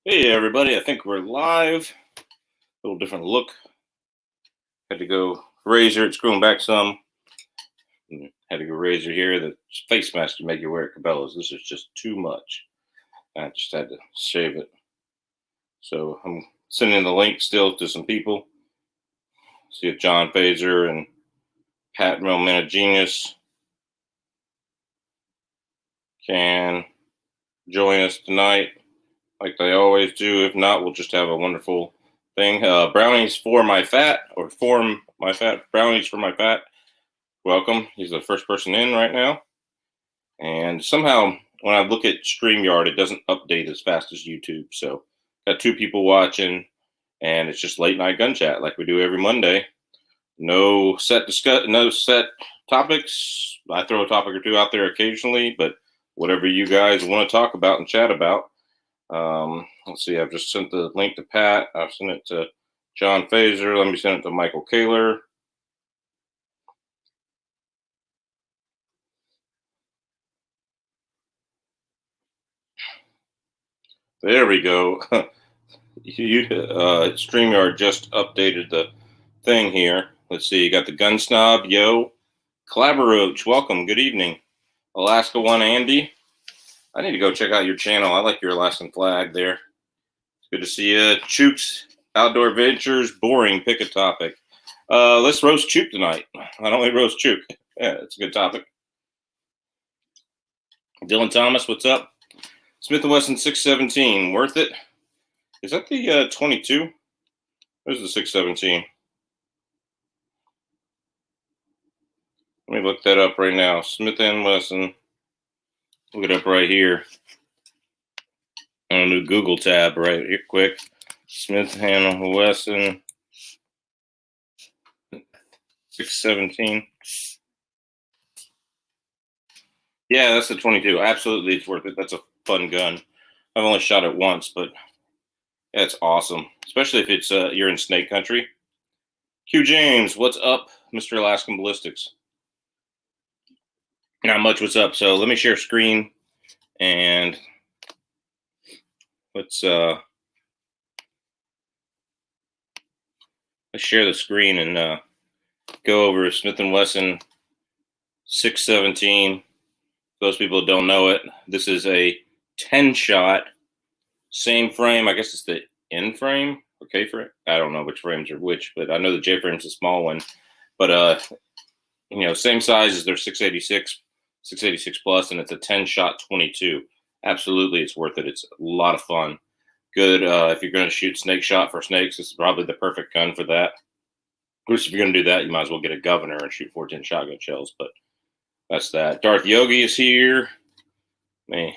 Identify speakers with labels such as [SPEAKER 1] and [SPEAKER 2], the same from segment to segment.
[SPEAKER 1] Hey everybody, I think we're live. A little different look. Had to go razor, it's growing back some. Had to go razor here. The face mask you make you wear at Cabela's. This is just too much. I just had to shave it. So I'm sending the link still to some people. See if John Phaser and Pat Real Man of Genius can join us tonight, like they always do. If not, we'll just have a wonderful thing. Brownies for my fat, or form my fat. Brownies for my fat. Welcome. He's the first person in right now. And somehow, when I look at StreamYard, it doesn't update as fast as YouTube. So, got two people watching, and it's just late night gun chat like we do every Monday. No set topics. I throw a topic or two out there occasionally, but whatever you guys want to talk about and chat about. Let's see. I've just sent the link to Pat. I've sent it to John Phaser. Let me send it to Michael Kaler. There we go. StreamYard just updated the thing here. Let's see. You got the Gun Snob, yo. Clabberoach, welcome. Good evening. Alaska One Andy. I need to go check out your channel. I like your Alaskan flag there. It's good to see you. Chooks, Outdoor Ventures, boring. Pick a topic. Let's roast Chook tonight. I don't really roast Chook. Yeah, it's a good topic. Dylan Thomas, what's up? Smith & Wesson 617, worth it? Is that the 22? Where's the 617? Let me look that up right now. Smith & Wesson. Look it up right here. On a new Google tab right here, quick. Smith & Wesson 617. Yeah, that's the 22. Absolutely, it's worth it. That's a fun gun. I've only shot it once, but yeah, it's awesome. Especially if it's you're in snake country. Q James, what's up, Mr. Alaskan Ballistics? Not much. What's up? So let me share screen and let's share the screen and go over Smith & Wesson 617. Those people don't know it. This is a 10-shot, same frame. I guess it's the N frame or K frame. I don't know which frames are which, but I know the J frame's a small one. But same size as their 686 plus, and it's a 10-shot 22. Absolutely, it's worth it. It's a lot of fun. Good if you're going to shoot snake shot for snakes. This is probably the perfect gun for that. Of course, if you're going to do that, you might as well get a Governor and shoot 14 shotgun shells. But that's that. Darth Yogi is here. Let me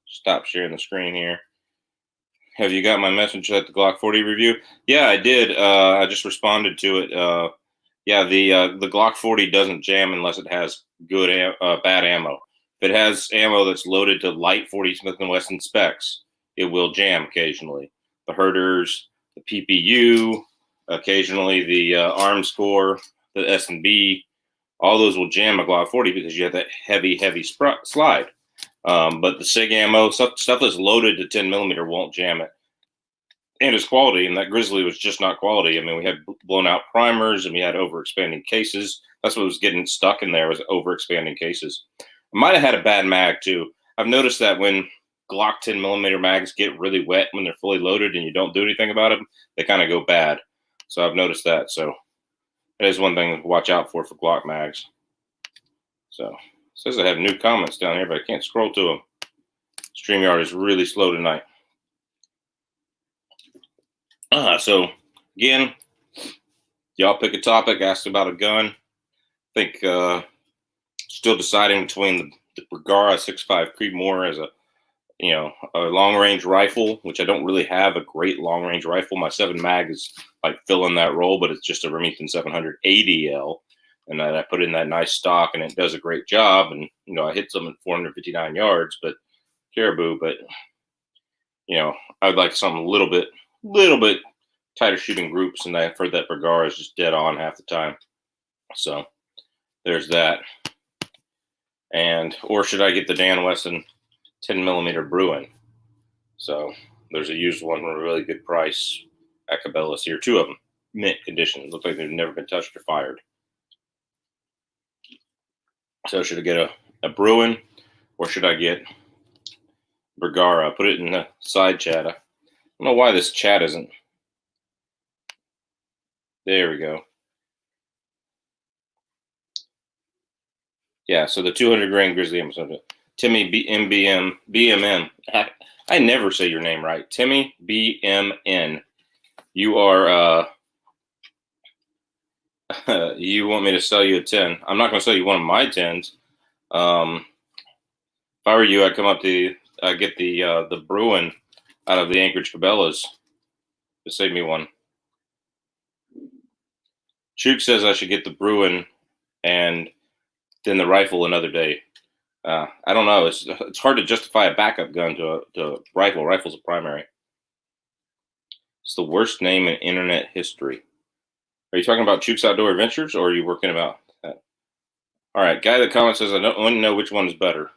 [SPEAKER 1] stop sharing the screen here. Have you got my message at the Glock 40 review? Yeah, I did. I just responded to it. Yeah, the Glock 40 doesn't jam unless it has good bad ammo. If it has ammo that's loaded to light 40 Smith & Wesson specs, it will jam occasionally. The Herders, the PPU, occasionally the Arms Core, the S&B, all those will jam a Glock 40 because you have that heavy slide. But the SIG ammo, stuff that's loaded to 10 millimeter won't jam it. And it's quality, and that Grizzly was just not quality. I mean, we had blown out primers and we had overexpanding cases. That's what was getting stuck in there, was overexpanding cases. I might have had a bad mag too. I've noticed that when Glock 10 millimeter mags get really wet when they're fully loaded and you don't do anything about them, they kind of go bad. So I've noticed that. So that is one thing to watch out for Glock mags. So it says I have new comments down here, but I can't scroll to them. StreamYard is really slow tonight. So again, y'all pick a topic, ask about a gun. I think still deciding between the Bergara 6.5 Creedmoor as a long-range rifle, which I don't really have a great long-range rifle. My 7 mag is like filling that role, but it's just a Remington 700 ADL, and I put in that nice stock, and it does a great job. And I hit some at 459 yards, but caribou. But I'd like something a little bit tighter shooting groups, and I've heard that Bergara is just dead on half the time. So there's that. Or should I get the Dan Wesson 10 millimeter Bruin? So There's a used one for a really good price at Cabela's here. 2 of them, mint condition. Look like they've never been touched or fired. So should I get a Bruin or should I get Bergara? Put it in the side chat. I don't know why this chat isn't. There we go. Yeah, so the 200 grain Grizzly Amazon. Timmy BMM. I never say your name right. Timmy BMN. You are, you want me to sell you a 10. I'm not going to sell you one of my 10s. If I were you, I'd come up to get the Bruin out of the Anchorage Cabela's to save me one. Chuk says I should get the Bruin and then the rifle another day. I don't know. It's hard to justify a backup gun to a rifle. Rifle's a primary. It's the worst name in internet history. Are you talking about Chuk's Outdoor Adventures, or are you working about that? All right, guy in the comments says I don't want to know which one is better.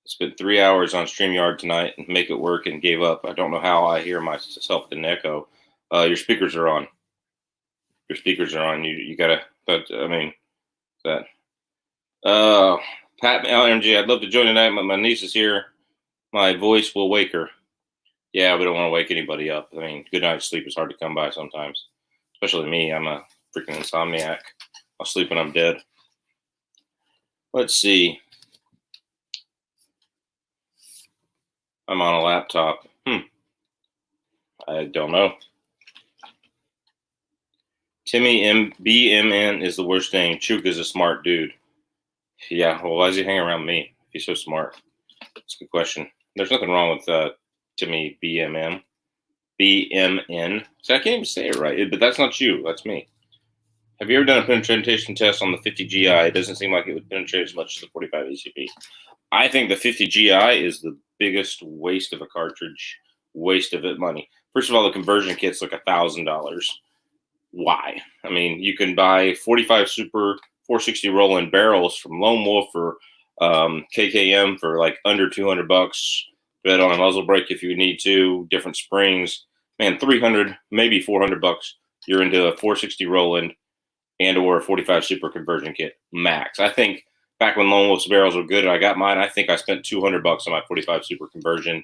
[SPEAKER 1] Spent 3 hours on StreamYard tonight and make it work and gave up. I don't know how I hear myself in echo. Your speakers are on. Your speakers are on. You gotta. I mean, that. Pat LMG, I'd love to join tonight, but my niece is here. My voice will wake her. Yeah, we don't want to wake anybody up. I mean, good night's sleep is hard to come by sometimes, especially me. I'm a freaking insomniac. I'll sleep when I'm dead. Let's see. I'm on a laptop. I don't know. Timmy BMN is the worst name. Chuk is a smart dude. Yeah, well, why does he hang around me if he's so smart? That's a good question. There's nothing wrong with Timmy BMN. So I can't even say it right, but that's not you. That's me. Have you ever done a penetration test on the 50 GI? It doesn't seem like it would penetrate as much as the 45 ACP. I think the 50 GI is the biggest waste of a cartridge, waste of it money. First of all, the conversion kit's like $1,000. Why? I mean, you can buy 45 Super 460 Roland barrels from Lone Wolf or KKM for like under $200. Bet on a muzzle brake if you need to. Different springs, man, $300, maybe $400. You're into a 460 Roland and or a 45 Super conversion kit max. I think back when Lone Wolf's barrels were good and I got mine, I think I spent $200 on my 45 Super conversion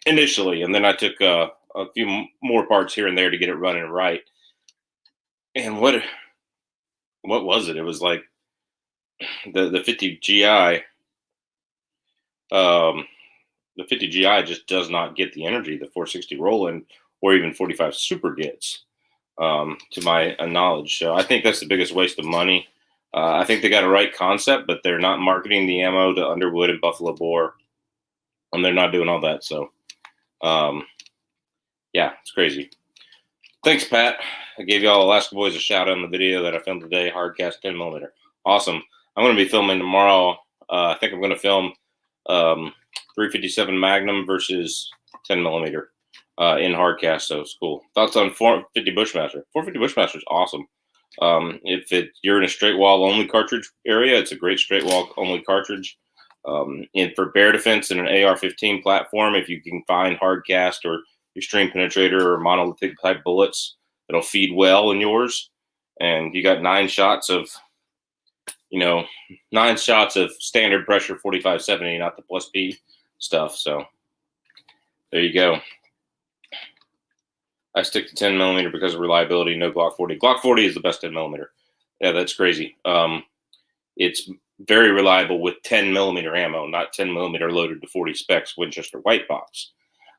[SPEAKER 1] initially, and then I took a few more parts here and there to get it running right. And what was it? It was like the 50 GI. The 50 GI just does not get the energy the 460 Roland or even 45 Super gets, to my knowledge. So I think that's the biggest waste of money. I think they got a right concept, but they're not marketing the ammo to Underwood and Buffalo Bore, and they're not doing all that. So, yeah, it's crazy. Thanks, Pat. I gave y'all Alaska Boys a shout out in the video that I filmed today, hardcast 10mm. Awesome. I'm going to be filming tomorrow. I think I'm going to film 357 Magnum versus 10mm in hardcast, so it's cool. Thoughts on 450 Bushmaster? 450 Bushmaster is awesome. If you're in a straight wall only cartridge area, it's a great straight wall only cartridge. And for bear defense in an AR-15 platform, if you can find hardcast or extreme penetrator or monolithic type bullets, it'll feed well in yours. And you got 9 shots of standard pressure 45-70, not the plus P stuff. So there you go. I stick to 10mm because of reliability. No Glock 40. Glock 40 is the best 10mm. Yeah, that's crazy. It's very reliable with 10mm ammo, not 10mm loaded to 40 specs Winchester white box.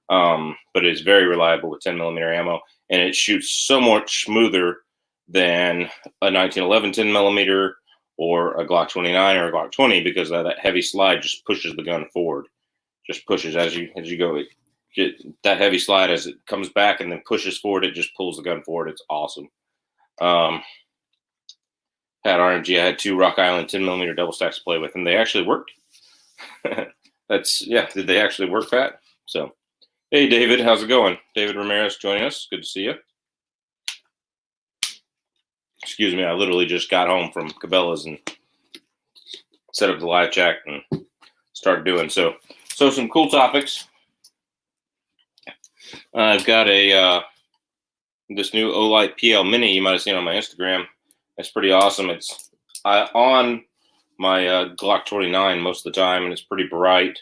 [SPEAKER 1] But it's very reliable with 10mm ammo, and it shoots so much smoother than a 1911 10mm or a Glock 29 or a Glock 20 because that heavy slide just pushes the gun forward. Just pushes as you go. That heavy slide as it comes back and then pushes forward, it just pulls the gun forward. It's awesome. Had RMG. I had 2 Rock Island 10mm double stacks to play with, and they actually worked. Did they actually work, Pat? So, hey, David, how's it going? David Ramirez joining us. Good to see you. Excuse me, I literally just got home from Cabela's and set up the live chat and start doing. So some cool topics. I've got a this new Olight PL Mini you might have seen on my Instagram. It's pretty awesome. It's on my Glock 29 most of the time, and it's pretty bright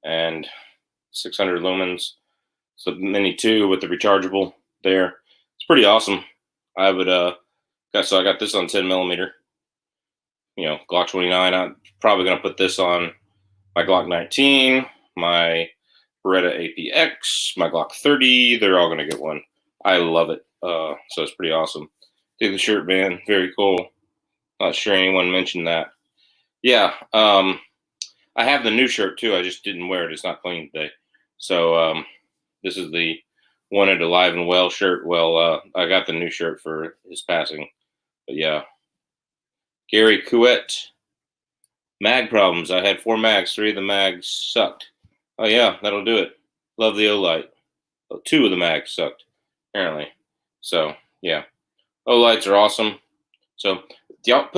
[SPEAKER 1] and 600 lumens. It's the Mini 2 with the rechargeable there. It's pretty awesome. I would so I got this on 10 millimeter. You know, Glock 29. I'm probably gonna put this on my Glock 19, my Beretta APX, my Glock 30. They're all gonna get one. I love it. So it's pretty awesome. Dig the shirt, man. Very cool. Not sure anyone mentioned that. Yeah. I have the new shirt too. I just didn't wear it. It's not clean today. So this is the Wanted Alive and Well shirt. Well, I got the new shirt for his passing. But yeah. Gary Couette. Mag problems. I had 4 mags. 3 of the mags sucked. Oh yeah, that'll do it. Love the Olight. Well, 2 of the mags sucked, apparently. So yeah. Olights are awesome. So y'all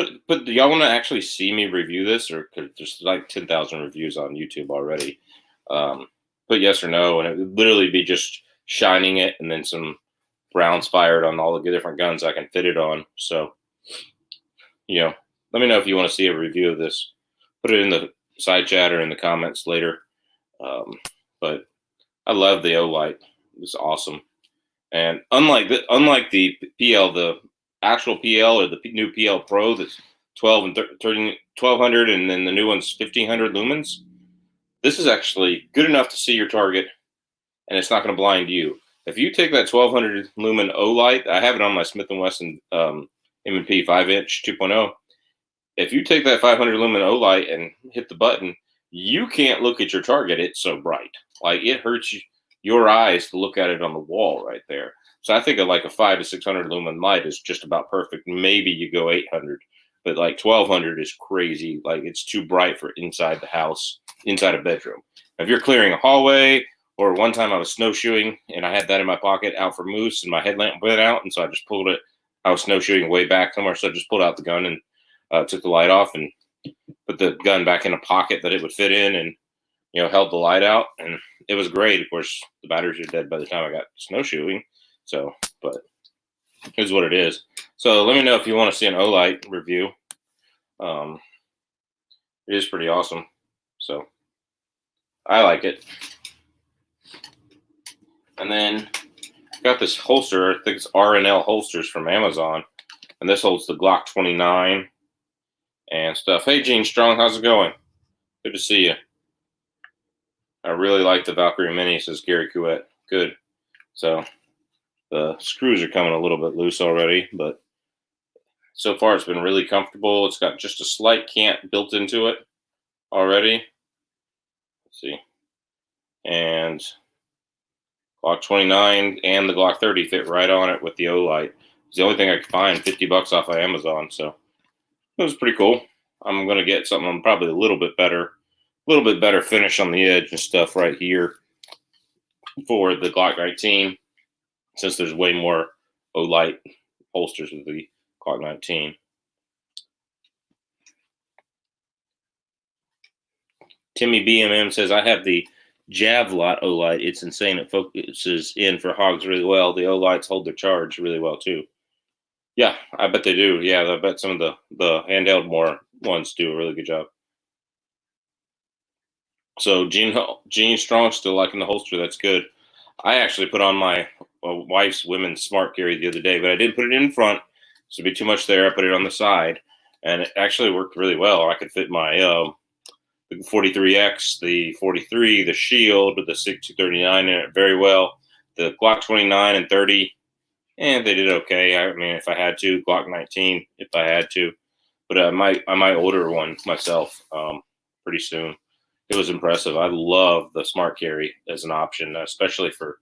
[SPEAKER 1] y'all want to actually see me review this, or cause there's like 10,000 reviews on YouTube already? Put yes or no, and it would literally be just shining it and then some rounds fired on all the different guns I can fit it on. So, you know, let me know if you want to see a review of this. Put it in the side chat or in the comments later. But I love the Olight. It's awesome. And unlike the PL, the actual PL or the new PL Pro that's 1200, and then the new one's 1500 lumens, this is actually good enough to see your target, and it's not going to blind you. If you take that 1200 lumen Olight, I have it on my Smith & Wesson M&P 5-inch 2.0. If you take that 500 lumen Olight and hit the button, you can't look at your target. It's so bright. Like, it hurts your eyes to look at it on the wall right there. So I think like a 500 to 600 lumen light is just about perfect. Maybe you go 800, but like 1200 is crazy. Like, it's too bright for inside the house, inside a bedroom. If you're clearing a hallway, or one time I was snowshoeing and I had that in my pocket out for moose, and my headlamp went out, and so I just pulled it. I was snowshoeing way back somewhere, so I just pulled out the gun and took the light off and put the gun back in a pocket that it would fit in, and held the light out, and it was great. Of course, the batteries are dead by the time I got snowshoeing. So, but here's what it is. So let me know if you want to see an Olight review. It is pretty awesome. So I like it. And then I got this holster. I think it's R&L holsters from Amazon. And this holds the Glock 29 and stuff. Hey, Gene Strong, how's it going? Good to see you. I really like the Valkyrie Mini, says Gary Couette. Good. So the screws are coming a little bit loose already, but so far it's been really comfortable. It's got just a slight cant built into it already. Let's see. And Glock 29 and the Glock 30 fit right on it with the Olight. It's the only thing I could find, $50 off of Amazon. So it was pretty cool. I'm going to get something probably a little bit better finish on the edge and stuff right here for the Glock 19, since there's way more Olight holsters with the Glock 19. Timmy BMM says, I have the Javlot Olight. It's insane. It focuses in for hogs really well. The Olights hold their charge really well too. Yeah, I bet they do. Yeah, I bet some of the handheld more ones do a really good job. So Gene Strong still liking the holster. That's good. I actually put on my wife's women's smart carry the other day, but I didn't put it in front, so it'd be too much there. I put it on the side, and it actually worked really well. I could fit my the 43X, the 43, the Shield, the SIG 239 in it very well. The Glock 29 and 30, and they did okay. I mean, if I had to, Glock 19, if I had to, but I might order one myself pretty soon. It was impressive. I love the smart carry as an option, especially for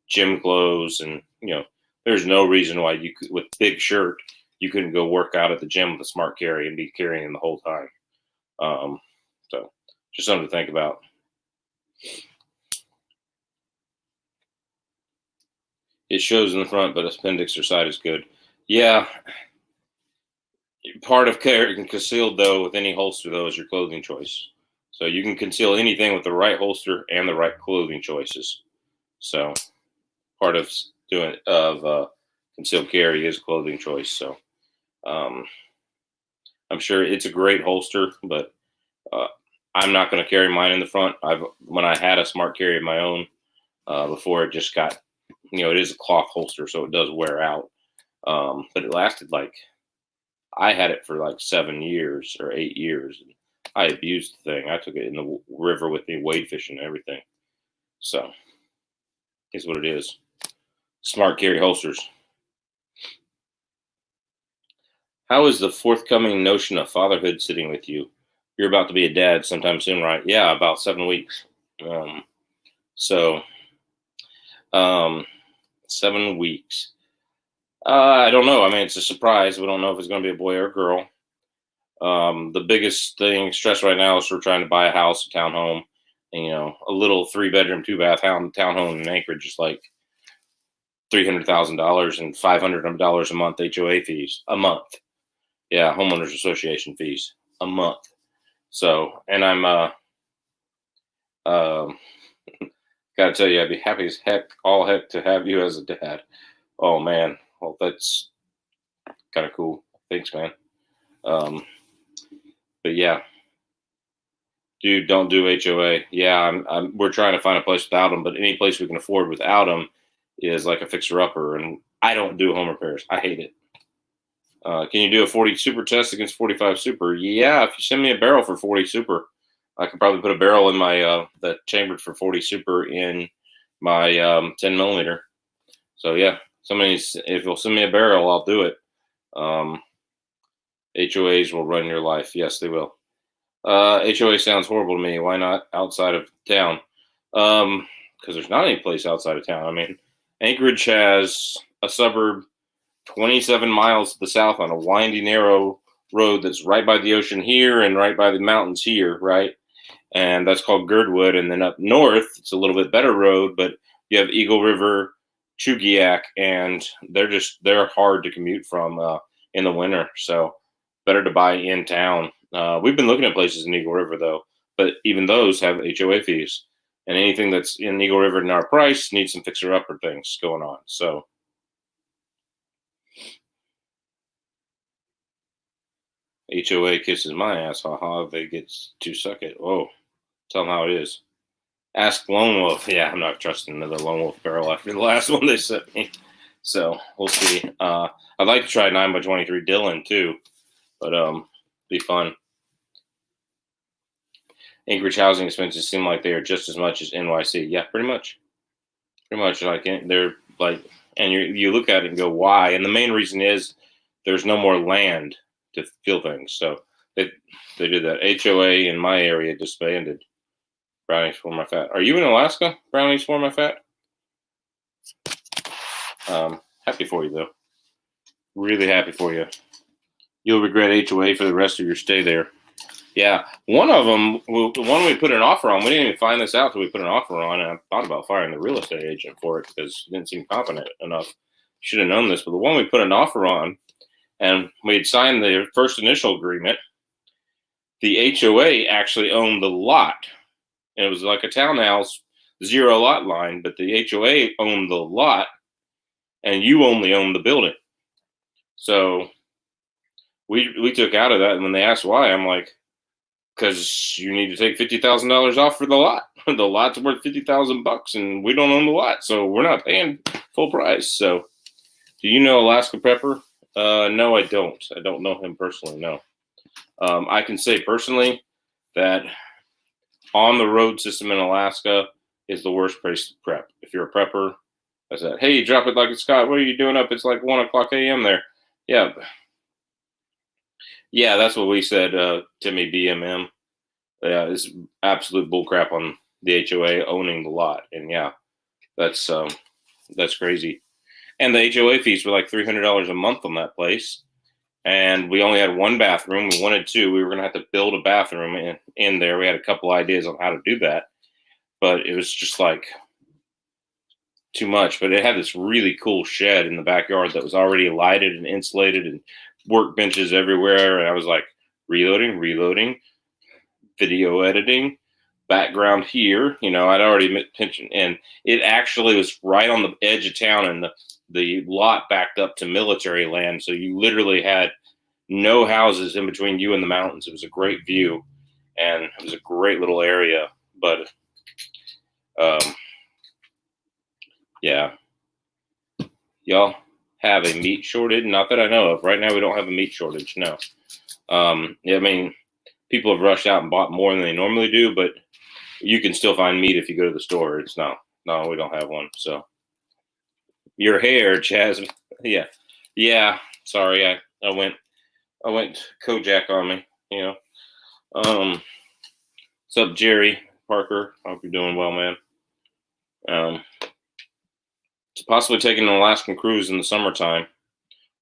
[SPEAKER 1] gym clothes. And, there's no reason why you could, with big shirt, you couldn't go work out at the gym with a smart carry and be carrying the whole time. So just something to think about. It shows in the front, but appendix or side is good. Yeah. Part of carrying concealed, though, with any holster, though, is your clothing choice. So you can conceal anything with the right holster and the right clothing choices. So part of doing concealed carry is clothing choice. So um, I'm sure it's a great holster, but uh, I'm not going to carry mine in the front. When I had a smart carry of my own before, it just got, it is a cloth holster, so it does wear out. But it lasted I had it for like 7 years or 8 years. I abused the thing. I took it in the river with me, wade fishing and everything. So, is what it is. Smart carry holsters. How is the forthcoming notion of fatherhood sitting with you? You're about to be a dad sometime soon, right? Yeah, about 7 weeks. So, um, 7 weeks. I don't know. I mean, it's a surprise. We don't know if it's going to be a boy or a girl. The biggest stress right now is we're trying to buy a house, a townhome, and, a little 3-bedroom, 2-bath townhome in Anchorage is like $300,000 and $500 a month HOA fees a month. Yeah, homeowners association fees a month. So, and I'm gotta tell you, I'd be happy as heck, all heck, to have you as a dad. Oh man, well that's kind of cool. Thanks, man. But yeah, dude, don't do HOA. Yeah, we're trying to find a place without them, but any place we can afford without them is like a fixer-upper, and I don't do home repairs. I hate it. Can you do a 40 super test against 45 super? Yeah, if you send me a barrel for 40 super, I could probably put a barrel in my that chambered for 40 super in my 10 millimeter. So yeah, if you'll send me a barrel, I'll do it. HOAs will run your life. Yes, they will. HOA sounds horrible to me. Why not outside of town? Because there's not any place outside of town. I mean, Anchorage has a suburb 27 miles to the south on a windy, narrow road that's right by the ocean here and right by the mountains here, right? And that's called Girdwood. And then up north, it's a little bit better road, but you have Eagle River, Chugiak, and they're hard to commute from in the winter. So better to buy in town. We've been looking at places in Eagle River though, but even those have HOA fees. And anything that's in Eagle River in our price needs some fixer-upper things going on. So HOA kisses my ass, haha, they get to suck it. Oh, tell them how it is. Ask Lone Wolf. Yeah, I'm not trusting another Lone Wolf barrel after the last one they sent me. So we'll see. I'd like to try 9x23 Dylan too, but be fun. Anchorage housing expenses seem like they are just as much as NYC. Yeah, pretty much. Pretty much like they're like, and you look at it and go, why? And the main reason is there's no more land to feel things. So they did that. HOA in my area disbanded. Brownies for my fat. Are you in Alaska? Brownies for my fat. Happy for you though. Really happy for you. You'll regret HOA for the rest of your stay there. Yeah, one of them, the one we put an offer on, we didn't even find this out until we put an offer on, and I thought about firing the real estate agent for it because he didn't seem confident enough. Should have known this, but the one we put an offer on, and we had signed the first initial agreement, the HOA actually owned the lot. And it was like a townhouse, 0 lot line, but the HOA owned the lot, and you only owned the building. So we took out of that, and when they asked why, I'm like, because you need to take $50,000 off for the lot. The lot's worth $50,000, and we don't own the lot, so we're not paying full price. So, do you know Alaska Prepper? No, I don't. I don't know him personally. No, I can say personally that on the road system in Alaska is the worst place to prep. If you're a prepper, I said, hey, drop it like it's Scott. What are you doing up? It's like 1:00 a.m. there. Yeah. Yeah, that's what we said, Timmy BMM. Yeah, it's absolute bullcrap on the HOA owning the lot. And yeah, that's crazy. And the HOA fees were like $300 a month on that place. And we only had 1 bathroom. We wanted 2. We were going to have to build a bathroom in there. We had a couple ideas on how to do that. But it was just like too much. But it had this really cool shed in the backyard that was already lighted and insulated and workbenches everywhere, and I was like reloading, video editing, background here. I'd already mentioned, and it actually was right on the edge of town, and the lot backed up to military land, so you literally had no houses in between you and the mountains. It was a great view, and it was a great little area. But yeah, y'all have a meat shortage? Not that I know of. Right now, we don't have a meat shortage. No. I mean, people have rushed out and bought more than they normally do, but you can still find meat if you go to the store. It's no, we don't have one. So your hair, Chaz. Yeah. Sorry, I went Kojak on me. What's up, Jerry Parker? Hope you're doing well, man. It's possibly taking an Alaskan cruise in the summertime.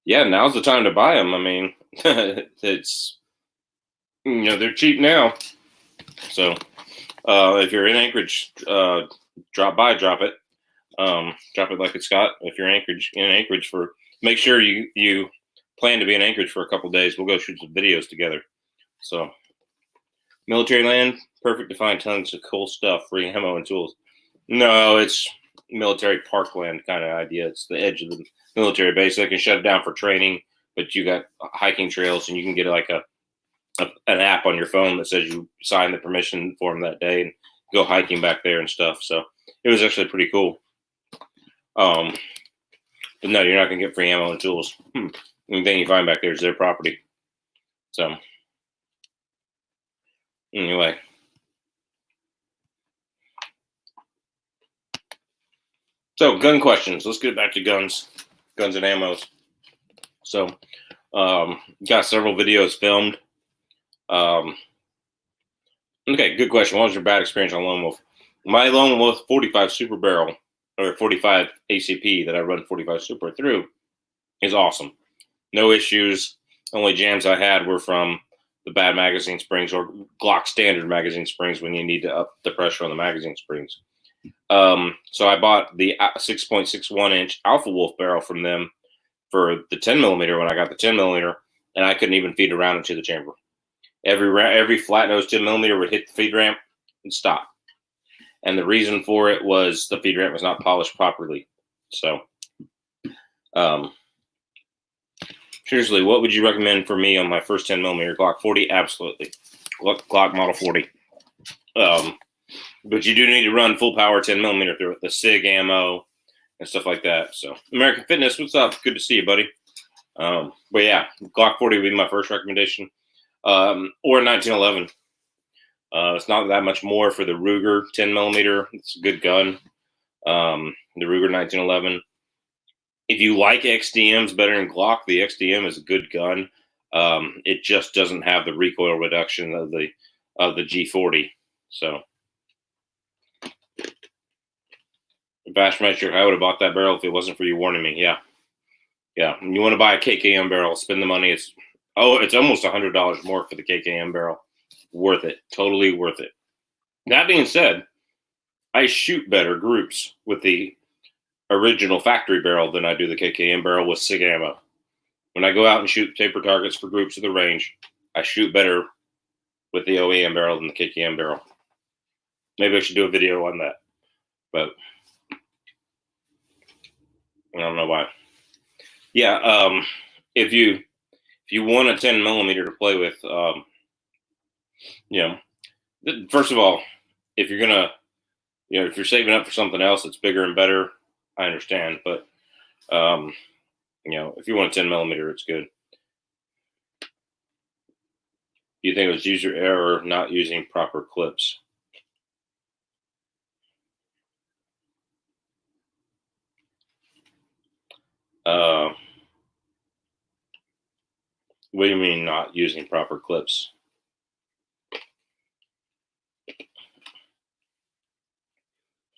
[SPEAKER 1] Yeah, now's the time to buy them. I mean, it's they're cheap now. So if you're in Anchorage, drop it. Drop it like it's got. If you're in Anchorage make sure you plan to be in Anchorage for a couple days. We'll go shoot some videos together. So military land, perfect to find tons of cool stuff, free ammo and tools. No, it's military parkland kind of idea. It's the edge of the military base. They can shut it down for training, but you got hiking trails, and you can get like an app on your phone that says you signed the permission form that day and go hiking back there and stuff. So it was actually pretty cool. But no, you're not gonna get free ammo and tools. Anything you find back there is their property. So anyway. So gun questions. Let's get back to guns and ammos. So got several videos filmed. Okay, good question. What was your bad experience on Lone Wolf? My Lone Wolf 45 Super Barrel, or 45 ACP that I run 45 Super through, is awesome. No issues. Only jams I had were from the bad magazine springs or Glock standard magazine springs when you need to up the pressure on the magazine springs. So I bought the 6.61 inch Alpha Wolf barrel from them for the 10 millimeter when I got the 10 millimeter, and I couldn't even feed a round into the chamber. Every flat nose 10 millimeter would hit the feed ramp and stop. And the reason for it was the feed ramp was not polished properly. So, seriously, what would you recommend for me on my first 10 millimeter Glock 40? Absolutely. Glock Model 40. But you do need to run full power 10 millimeter through it, the SIG ammo and stuff like that. So, American Fitness, what's up? Good to see you, buddy. But yeah, Glock 40 would be my first recommendation. Or 1911. It's not that much more for the Ruger 10 millimeter. It's a good gun. The Ruger 1911. If you like XDMs better than Glock, the XDM is a good gun. It just doesn't have the recoil reduction of the G40. So, Bashmaster, I would have bought that barrel if it wasn't for you warning me. Yeah. You want to buy a KKM barrel? Spend the money. It's almost $100 more for the KKM barrel. Worth it. Totally worth it. That being said, I shoot better groups with the original factory barrel than I do the KKM barrel with SIG ammo. When I go out and shoot taper targets for groups at the range, I shoot better with the OEM barrel than the KKM barrel. Maybe I should do a video on that, but I don't know why. Yeah, if you want a 10 millimeter to play with, first of all, if you're gonna, if you're saving up for something else that's bigger and better, I understand. But, if you want a 10 millimeter, it's good. Do you think it was user error not using proper clips? What do you mean not using proper clips?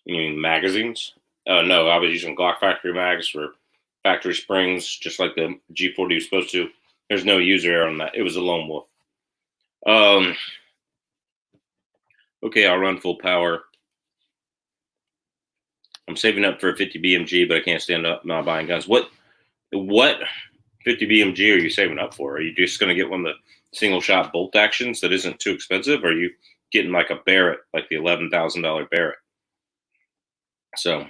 [SPEAKER 1] You mean magazines? No, I was using Glock factory mags for factory springs, just like the G40 was supposed to. There's no user error on that. It was a Lone Wolf. Okay, I'll run full power. I'm saving up for a 50 BMG, but I can't stand up not buying guns. What 50 50 BMG are you saving up for? Are you just going to get one of the single shot bolt actions that isn't too expensive? Or are you getting like a Barrett, like the $11,000 Barrett? So,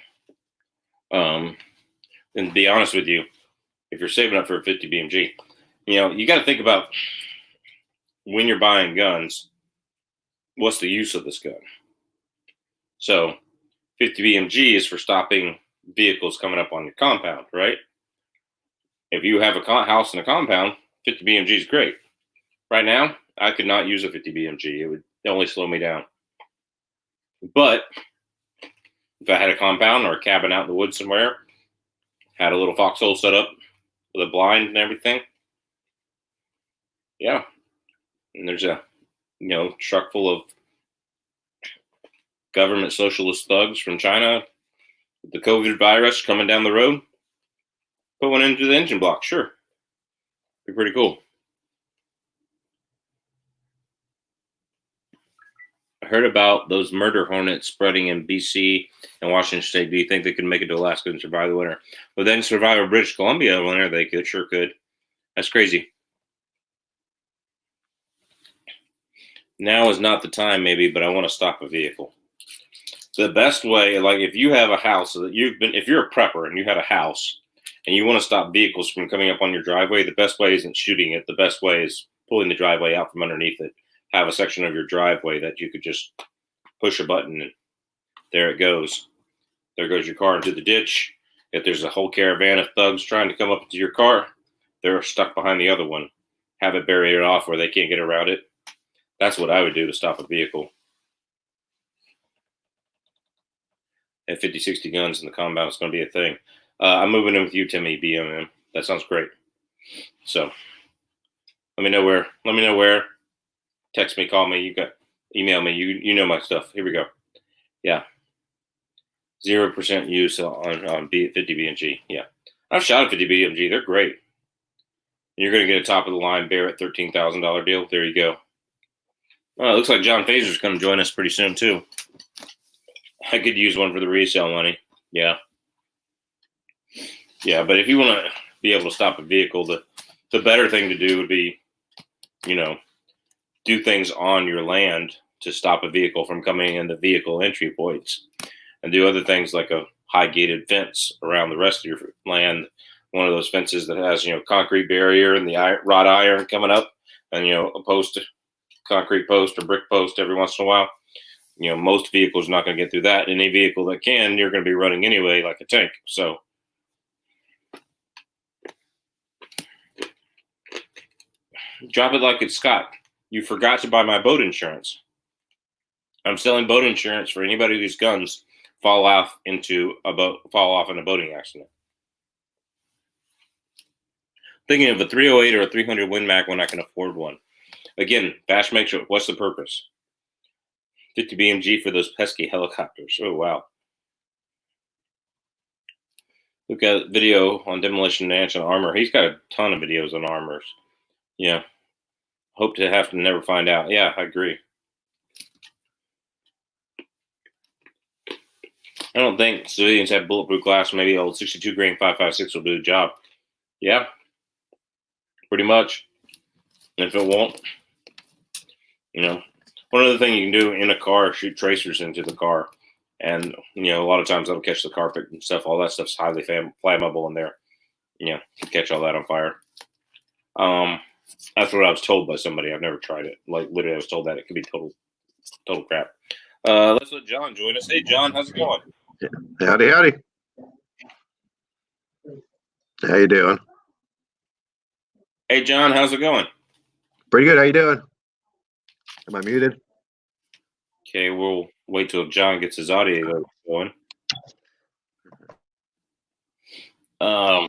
[SPEAKER 1] and to be honest with you, if you're saving up for a 50 BMG, you got to think about when you're buying guns, what's the use of this gun? So 50 BMG is for stopping vehicles coming up on your compound, right? If you have a house and a compound, 50 BMG is great. Right now, I could not use a 50 BMG. It would only slow me down. But if I had a compound or a cabin out in the woods somewhere, had a little foxhole set up with a blind and everything, yeah. And there's a, truck full of government socialist thugs from China with the COVID virus coming down the road. Put one into the engine block, sure. Be pretty cool. I heard about those murder hornets spreading in BC and Washington State. Do you think they could make it to Alaska and survive the winter? Well, then survive a British Columbia winter, they sure could. That's crazy. Now is not the time, maybe, but I want to stop a vehicle. The best way, like if you have a house that if you're a prepper and you have a house and you want to stop vehicles from coming up on your driveway, the best way isn't shooting it. The best way is pulling the driveway out from underneath it. Have a section of your driveway that you could just push a button and there it goes. There goes your car into the ditch. If there's a whole caravan of thugs trying to come up into your car, they're stuck behind the other one. Have it barriered off where they can't get around it. That's what I would do to stop a vehicle. At 50, 60 guns in the compound is going to be a thing. I'm moving in with you, Timmy BMM. That sounds great. So let me know where. Text me, call me. Email me. You know my stuff. Here we go. Yeah. 0% use on 50 BMG. Yeah. I've shot a 50 BMG. They're great. You're going to get a top of the line Barrett $13,000 deal. There you go. Well, it looks like John Faser's going to join us pretty soon too. I could use one for the resale money. Yeah. Yeah, but if you want to be able to stop a vehicle, the better thing to do would be, do things on your land to stop a vehicle from coming in the vehicle entry points, and do other things like a high gated fence around the rest of your land. One of those fences that has, concrete barrier and the wrought iron coming up, and, a post, concrete post or brick post every once in a while. Most vehicles are not going to get through that. Any vehicle that can, you're going to be running anyway, like a tank. So drop it like it's Scott. You forgot to buy my boat insurance. I'm selling boat insurance for anybody whose guns fall off in a boating accident. Thinking of a 308 or a 300 Win Mag when I can afford one. Again, Bash makes sure. What's the purpose? 50 BMG for those pesky helicopters. Oh, wow. Look at video on Demolition Ranch and armor. He's got a ton of videos on armors. Yeah. Hope to have to never find out. Yeah, I agree. I don't think civilians have bulletproof glass. Maybe old 62 grain 5.56 will do the job. Yeah. Pretty much. And if it won't, one other thing you can do in a car, shoot tracers into the car. And, a lot of times that'll catch the carpet and stuff. All that stuff's highly flammable in there. Can catch all that on fire. That's what I was told by somebody. I've never tried it. Like, literally, I was told that it could be total crap. Let's let John join us. Hey, John, how's it going?
[SPEAKER 2] Howdy, howdy. How you doing?
[SPEAKER 1] Hey, John, how's it going?
[SPEAKER 2] Pretty good. How you doing? Am I muted?
[SPEAKER 1] Okay, we'll wait till John gets his audio going. I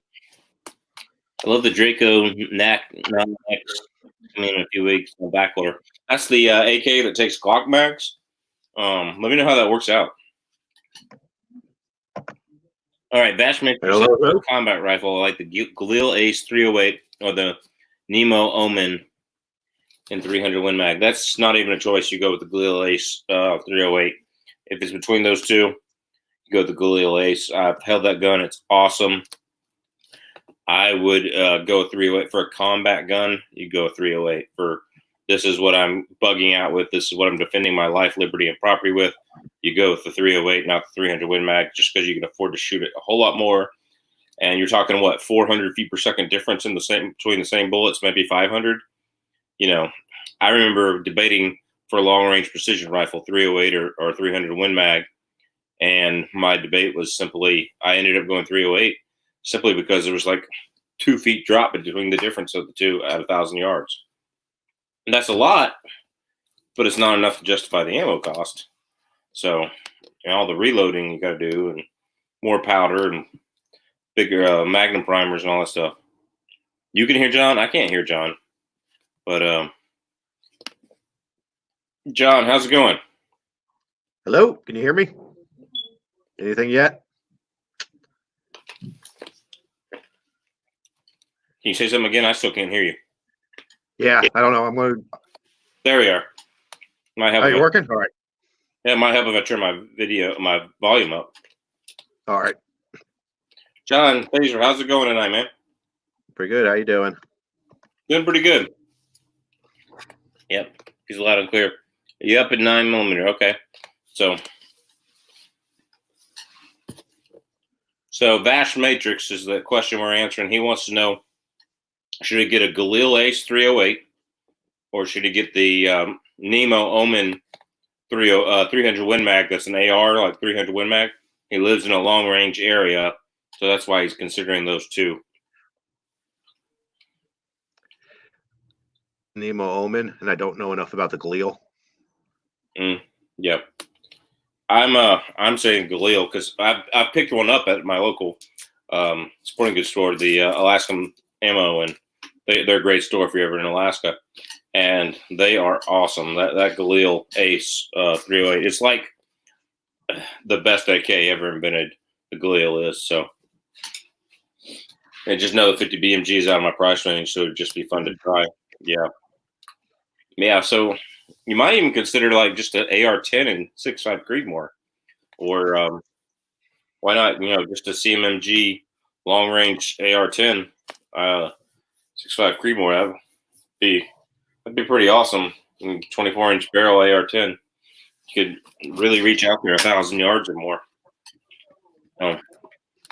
[SPEAKER 1] love the Draco neck coming in a few weeks on back order. That's the AK that takes Glock mags. Let me know how that works out. All right, Bash makes a combat rifle. I like the Galil Ace 308 or the Nemo Omen in 300 Win Mag. That's not even a choice. You go with the Galil Ace 308. If it's between those two, you go with the Galil Ace. I've held that gun. It's awesome. I would go 308 for a combat gun. You go 308 for this is what I'm bugging out with. This is what I'm defending my life, liberty, and property with. You go with the 308, not the 300 Win Mag, just because you can afford to shoot it a whole lot more. And you're talking what 400 feet per second difference in the same between the same bullets, maybe 500. You know, I remember debating for a long range precision rifle, 308 or 300 Win Mag, and my debate was simply I ended up going 308 simply because there was like 2 feet drop between the difference of the two at 1,000 yards. And that's a lot, but it's not enough to justify the ammo cost. So, all the reloading you got to do, and more powder, and bigger Magnum primers, and all that stuff. You can hear John. I can't hear John, but John, how's it going?
[SPEAKER 2] Hello, can you hear me? Anything yet?
[SPEAKER 1] Can you say something again? I still can't hear you.
[SPEAKER 2] Yeah, I don't know. I'm going to.
[SPEAKER 1] There we are. Might help.
[SPEAKER 2] Are you working? All right.
[SPEAKER 1] Yeah, it might help if I turn my volume up.
[SPEAKER 2] All right.
[SPEAKER 1] John, Taser, how's it going tonight, man?
[SPEAKER 2] Pretty good. How you doing?
[SPEAKER 1] Doing pretty good. Yep, he's loud and clear. Are you up at 9mm? Okay. So Vash Matrix is the question we're answering. He wants to know, should he get a Galil Ace 308 or should he get the Nemo Omen 300 Win Mag? That's an AR, like 300 Win Mag. He lives in a long range area, so that's why he's considering those two.
[SPEAKER 2] Nemo Omen, and I don't know enough about the Galil.
[SPEAKER 1] Yep. I'm saying Galil because I've picked one up at my local sporting goods store, the Alaskan Ammo, and they're a great store if you're ever in Alaska, and they are awesome. That Galil Ace 308, it's like the best AK ever invented. The Galil is so. I just know the 50 BMG is out of my price range, so it'd just be fun to try. Yeah. So you might even consider like just an AR-10 and 6.5 Creedmoor, or why not? Just a CMMG long range AR-10, 6.5 Creedmoor. That'd be pretty awesome. 24-inch barrel AR-10. You could really reach out there 1,000 yards or more.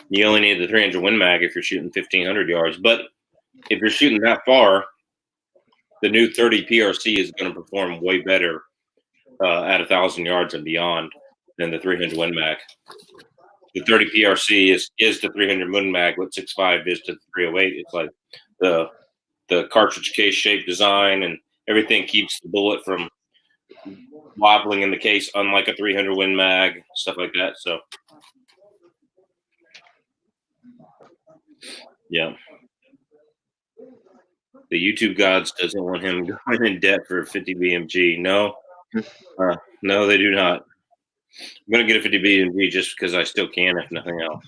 [SPEAKER 1] You only need the 300 Win Mag if you're shooting 1,500 yards, but if you're shooting that far, the new 30 PRC is going to perform way better at 1,000 yards and beyond than the 300 Win Mag. The 30 PRC is the 300 Win Mag, what 6.5 is to the 308. It's like the cartridge case shape design and everything keeps the bullet from wobbling in the case, unlike a 300 Win Mag, stuff like that. So, yeah. The YouTube gods doesn't want him going in debt for a 50 BMG. No, no, they do not. I'm going to get a 50 BMG just because I still can, if nothing else.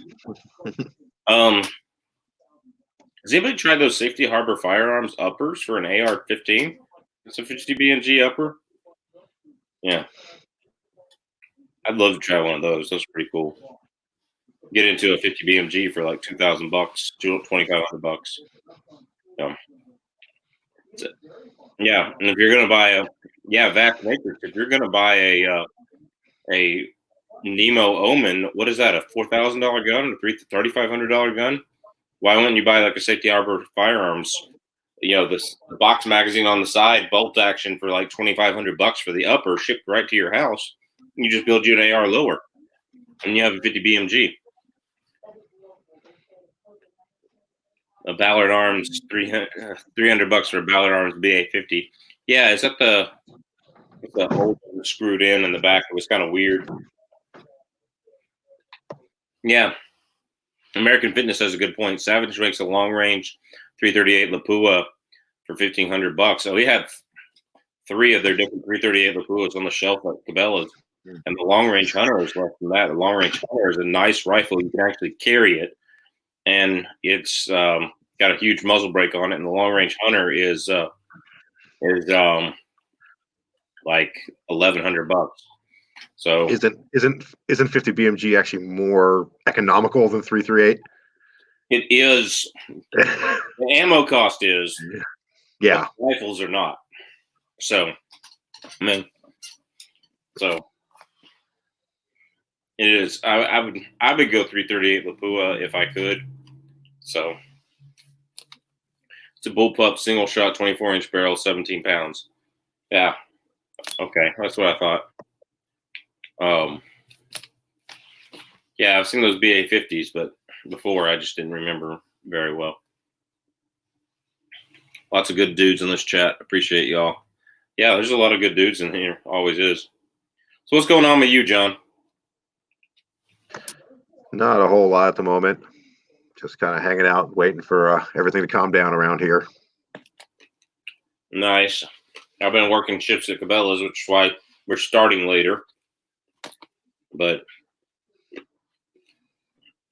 [SPEAKER 1] Has anybody tried those Safety Harbor Firearms uppers for an AR-15? It's a 50 BMG upper. Yeah. I'd love to try one of those. Those are pretty cool. Get into a 50 BMG for like $2,000, $2,500. So, yeah, and if you're gonna buy Vac Matrix, if you're gonna buy a Nemo Omen, what is that? A $4,000 gun, a $3,500 gun? Why wouldn't you buy like a Safety Harbor Firearms? This box magazine on the side, bolt action for like $2,500 for the upper, shipped right to your house. You just build you an AR lower, and you have a 50 BMG. A Ballard Arms, $300 for a Ballard Arms BA-50. Yeah, is that the hole screwed in the back? It was kind of weird. Yeah. American Fitness has a good point. Savage makes a long range 338 Lapua for $1,500. So we have 3 of their different 338 Lapuas on the shelf at Cabela's. And the long range Hunter is less than that. The long range Hunter is a nice rifle. You can actually carry it. And it's got a huge muzzle brake on it. And the long range Hunter is like $1,100. So
[SPEAKER 2] isn't 50 BMG actually more economical than 338?
[SPEAKER 1] It is. The ammo cost is.
[SPEAKER 2] Yeah.
[SPEAKER 1] Rifles are not. So, I mean, so it is. I would go 338 Lapua if I could. So it's a bullpup single shot 24-inch barrel, 17 pounds. Yeah. Okay, that's what I thought. Yeah, I've seen those BA-50s, but before I just didn't remember very well. Lots of good dudes in this chat. Appreciate y'all. Yeah, there's a lot of good dudes in here. Always is. So what's going on with you, John?
[SPEAKER 2] Not a whole lot at the moment. Just kind of hanging out, waiting for everything to calm down around here.
[SPEAKER 1] Nice. I've been working shifts at Cabela's, which is why we're starting later. But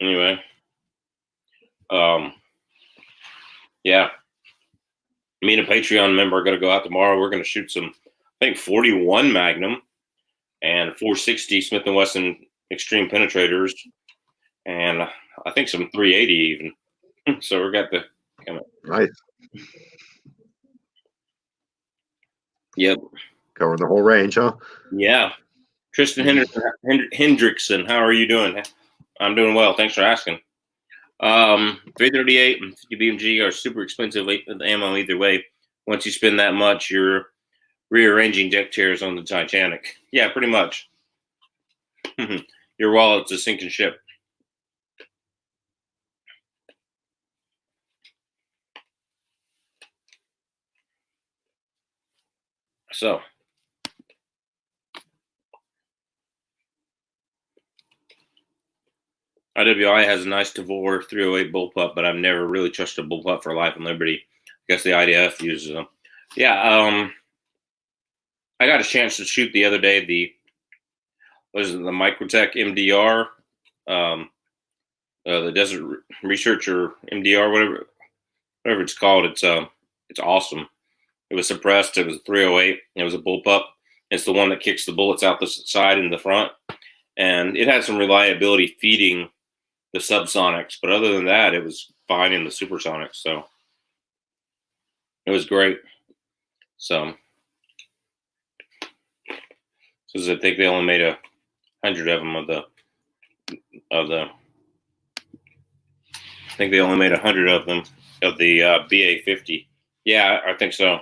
[SPEAKER 1] anyway, yeah. Me and a Patreon member are going to go out tomorrow. We're going to shoot some, I think, 41 Magnum and 460 Smith & Wesson Extreme Penetrators, and I think some 380 even. So we got the kind of
[SPEAKER 2] nice.
[SPEAKER 1] Yep.
[SPEAKER 2] Covering the whole range, huh?
[SPEAKER 1] Yeah. Tristan Hendrickson, how are you doing? I'm doing well. Thanks for asking. 338 and 50 BMG are super expensive ammo either way. Once you spend that much, you're rearranging deck chairs on the Titanic. Yeah, pretty much. Your wallet's a sinking ship. So, IWI has a nice Tavor 308 bullpup, but I've never really trusted a bullpup for life and liberty. I guess the IDF uses them. Yeah, I got a chance to shoot the other day the Microtech MDR, the Desert Researcher MDR, whatever it's called. It's awesome. It was suppressed. It was a 308. It was a bullpup. It's the one that kicks the bullets out the side and the front, and it had some reliability feeding the subsonics, but other than that, it was fine in the supersonics. So it was great. So, because I think they only made 100 of them I think they only made 100 of them of the BA-50. Yeah, I think so.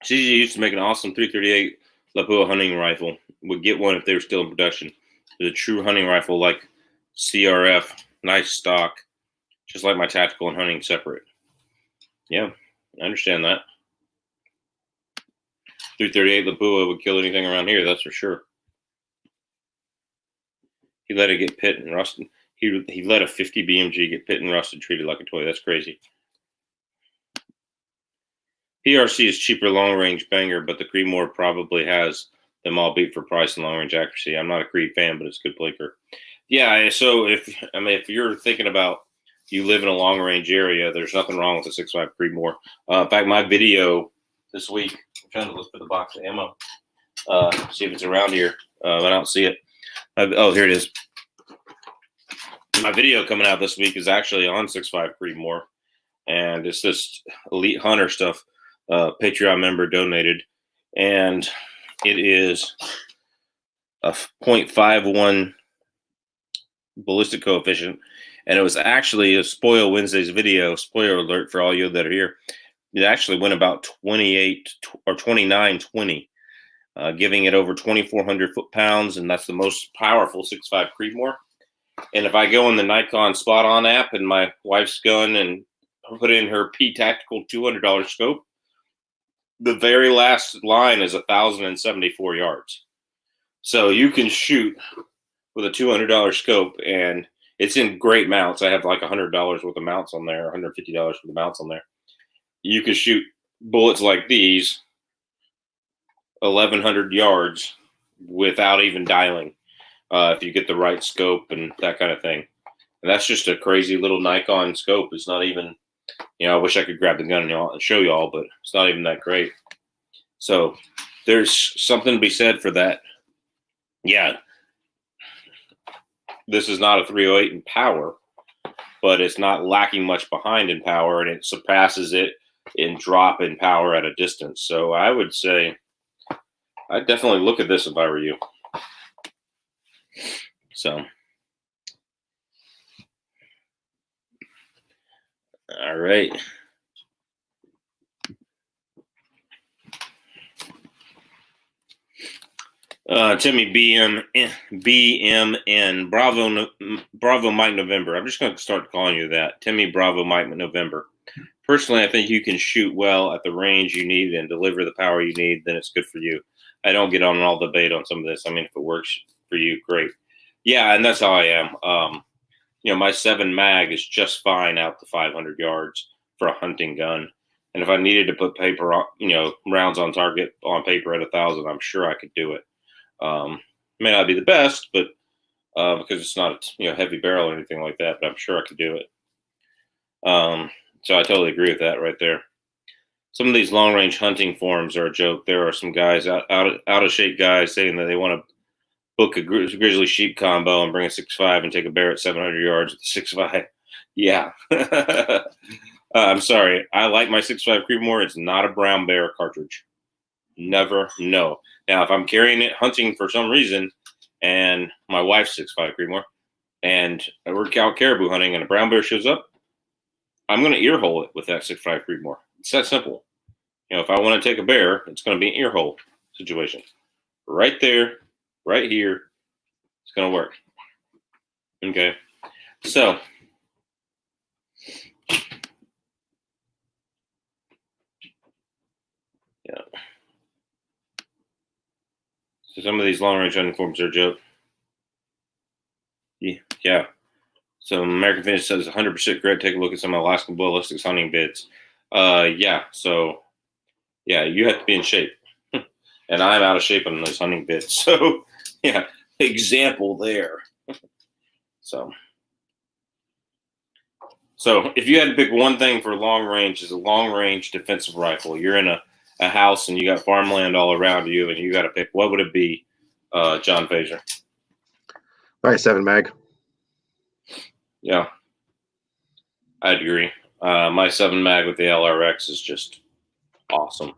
[SPEAKER 1] CG used to make an awesome 338 Lapua hunting rifle. Would get one if they were still in production. It's a true hunting rifle like CRF, nice stock, just like my tactical and hunting separate. Yeah, I understand that. 338 Lapua would kill anything around here, that's for sure. He let it get pit and rusted. He let a 50 BMG get pit and rusted, treated like a toy. That's crazy. PRC is cheaper long range banger, but the Creedmoor probably has them all beat for price and long range accuracy. I'm not a Creed fan, but it's a good blinker. Yeah, so if you're thinking about you live in a long range area, there's nothing wrong with the 6.5 Creedmoor. In fact, my video this week, I'm trying to look for the box of ammo, see if it's around here. I don't see it. Oh, here it is. My video coming out this week is actually on 6.5 Creedmoor, and it's this Elite Hunter stuff. Patreon member donated, and it is a 0.51 ballistic coefficient, and it was actually a Spoil Wednesday's video. Spoiler alert for all you that are here. It actually went about 28 or 29.20, giving it over 2,400 foot-pounds, and that's the most powerful 6.5 Creedmoor. And if I go in the Nikon Spot On app and my wife's gun and put in her P Tactical $200 scope, the very last line is 1,074 yards. So you can shoot with a $200 scope, and it's in great mounts. I have like $100 worth of mounts on there, $150 worth of mounts on there. You can shoot bullets like these 1,100 yards without even dialing, if you get the right scope and that kind of thing. And that's just a crazy little Nikon scope. It's not even, I wish I could grab the gun and show y'all, but it's not even that great. So there's something to be said for that. Yeah. this is not a 308 in power, but it's not lacking much behind in power, and it surpasses it in drop in power at a distance. So I would say I'd definitely look at this if I were you. So, all right. Timmy BMN Bravo Mike November. I'm just going to start calling you that. Timmy Bravo Mike November. Personally, I think you can shoot well at the range you need and deliver the power you need. Then it's good for you. I don't get on all debate on some of this. I mean, if it works for you, great. Yeah, and that's how I am. My 7 mag is just fine out to 500 yards for a hunting gun. And if I needed to put paper on, rounds on target on paper at 1,000, I'm sure I could do it. May not be the best, but because it's not heavy barrel or anything like that, but I'm sure I could do it. So I totally agree with that right there. Some of these long range hunting forums are a joke. There are some guys out of shape guys saying that they want to book a grizzly sheep combo and bring a 6.5 and take a bear at 700 yards with a 6.5. Yeah. I'm sorry. I like my 6.5 Creedmoor. It's not a brown bear cartridge. Never. No. Now, if I'm carrying it hunting for some reason and my wife's 6.5 Creedmoor and we're out caribou hunting and a brown bear shows up, I'm going to ear hole it with that 6.5 Creedmoor. It's that simple. If I want to take a bear, it's going to be an ear hole situation. Right there, right here. It's going to work. Okay. So, yeah. So some of these long-range hunting forms are a joke. Yeah. So American Finish says 100% correct. Take a look at some Alaskan ballistics hunting bids. Yeah. So, yeah, you have to be in shape. And I'm out of shape on those hunting bids. So, yeah, example there. So if you had to pick one thing for long range, is a long range defensive rifle. You're in a house and you got farmland all around you, and you got to pick. What would it be, John Fraser?
[SPEAKER 2] All right, 7 mag.
[SPEAKER 1] Yeah, I'd agree. My 7 mag with the LRX is just awesome.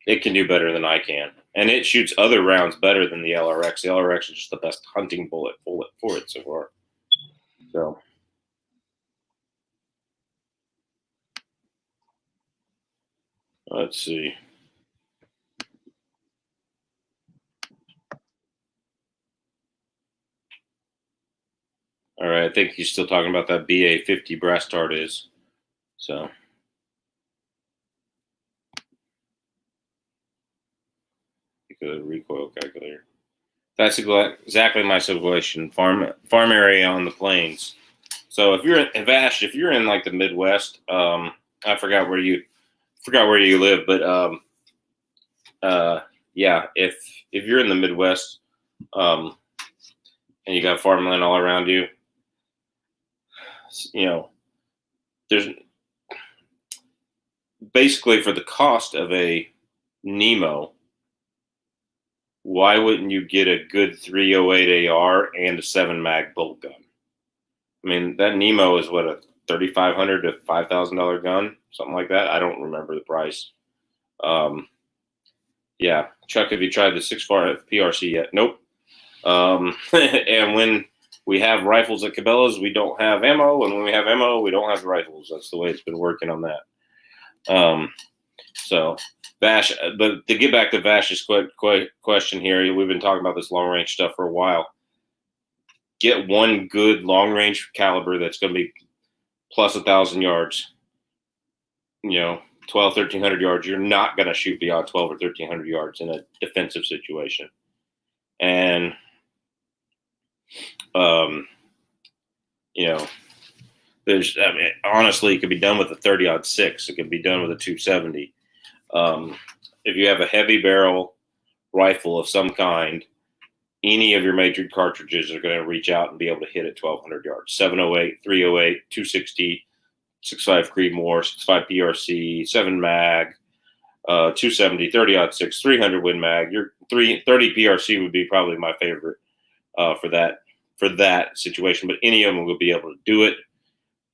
[SPEAKER 1] It can do better than I can, and it shoots other rounds better than the LRX. The LRX is just the best hunting bullet for it so far. So. Let's see. All right, I think he's still talking about that BA-50 brass tart is. So. The recoil calculator. That's exactly my situation. Farm area on the plains. So if you're in Vash, if you're in like the Midwest, I forgot where you live, but yeah, if you're in the Midwest, and you got farmland all around you, there's basically, for the cost of a Nemo, why wouldn't you get a good 308 AR and a 7 mag bolt gun? I mean, that Nemo is what, a $3,500 to $5,000 gun, something like that. I don't remember the price. Yeah, Chuck, have you tried the 6.5 PRC yet? Nope. And when we have rifles at Cabela's, we don't have ammo, and when we have ammo, we don't have rifles. That's the way it's been working on that. So Vash, but to get back to Vash's question here, we've been talking about this long range stuff for a while. Get one good long range caliber that's going to be plus 1,000 yards. 1,200-1,300 yards. You're not going to shoot beyond 1,200 or 1,300 yards in a defensive situation. And honestly, it could be done with a 30-06. It could be done with a 270. If you have a heavy barrel rifle of some kind, any of your major cartridges are going to reach out and be able to hit at 1,200 yards. 708, 308, 260, 6.5 Creedmoor, 6.5 PRC, 7 mag, 270, 30-06, 300 Win mag. Your 30 PRC would be probably my favorite for that for that situation, but any of them will be able to do it.